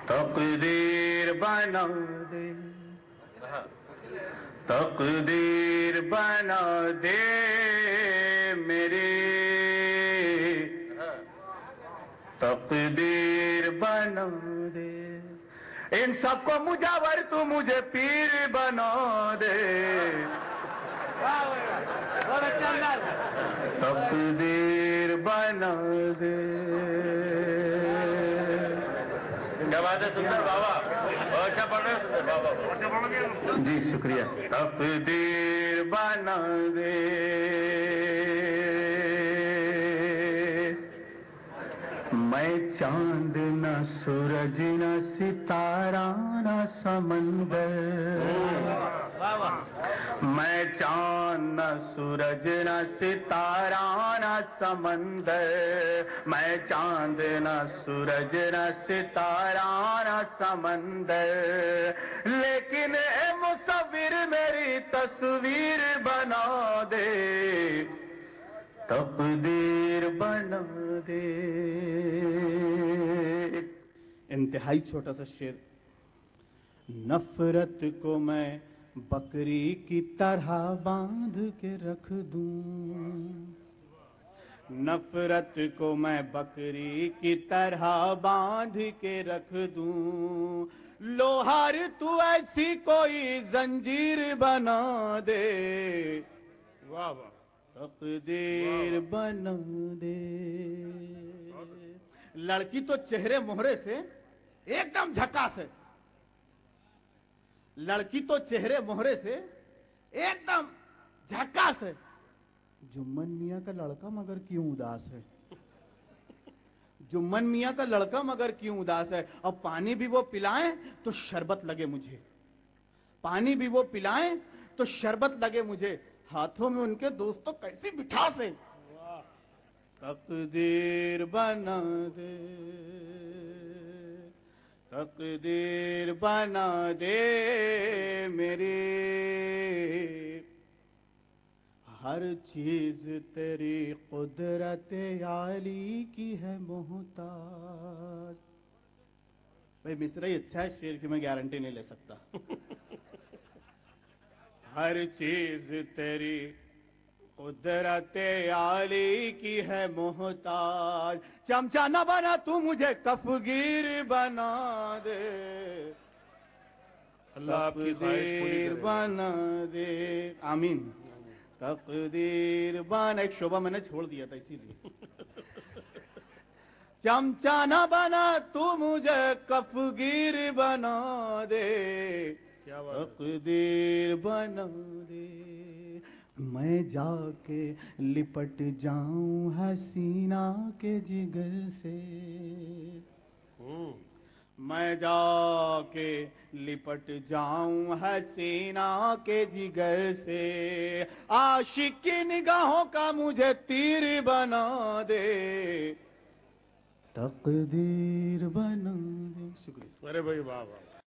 تقدیر بنا دے، تقدیر بنا دے میری، تقدیر بنا دے، ان سب کو مجاور تو مجھے پیر بنا دے، تقدیر بنا دے۔ کیا بات ہے سندر بابا، بہت اچھا پڑھ رہے ہیں بابا، جی شکریہ۔ تقدیر بنا دے، میں چاند نہ سورج نہ ستارہ نہ سمندر، میں چاند نہ سورج نہ ستارہ نہ سمندر، میں چاند نہ سورج نہ ستارہ نہ سمندر، لیکن اے مصور میری تصویر بنا دے، تقدیر بنا دے۔ انتہائی چھوٹا سا شعر۔ نفرت کو میں بکری کی طرح باندھ کے رکھ دوں، نفرت کو میں بکری کی طرح باندھ کے رکھ دوں، لوہار تو ایسی کوئی زنجیر بنا دے، واہ واہ، تقدیر بنا دے۔ لڑکی تو چہرے مہرے سے ایک دم جھکاس ہے، لڑکی تو چہرے مہرے سے ایک دم جھکاس ہے، جمن میاں کا لڑکا مگر کیوں اداس ہے، جمن میاں کا لڑکا مگر کیوں اداس ہے، اور پانی بھی وہ پلائیں تو شربت لگے مجھے، پانی بھی وہ پلائیں تو شربت لگے مجھے، ہاتھوں میں ان کے دوستوں کیسی مٹھاس ہے، تقدیر بنا دے، تقدیر بنا دے میری، ہر چیز تیری قدرت عالی کی ہے محتاج۔ بھائی مصرعی اچھا ہے، شعر کی میں گارنٹی نہیں لے سکتا۔ ہر چیز تیری قدرت عالی کی ہے محتاج، چمچہ نہ بنا تو مجھے کفگیر بنا دے، اللہ آپ کی خواہش پوری کرے، بنا دے، آمین۔ تقدیر بنا، ایک شعبہ میں نے چھوڑ دیا تھا اسی لیے۔ چمچہ نہ بنا تو مجھے کفگیر بنا دے، تقدیر بنا دے، میں جا کے لپٹ جاؤں حسینہ کے جگر سے، میں جا کے لپٹ جاؤں حسینہ کے جگر سے، عاشق کی نگاہوں کا مجھے تیر بنا دے، تقدیر بنا دے۔ شکریہ۔ ارے بھائی واہ واہ،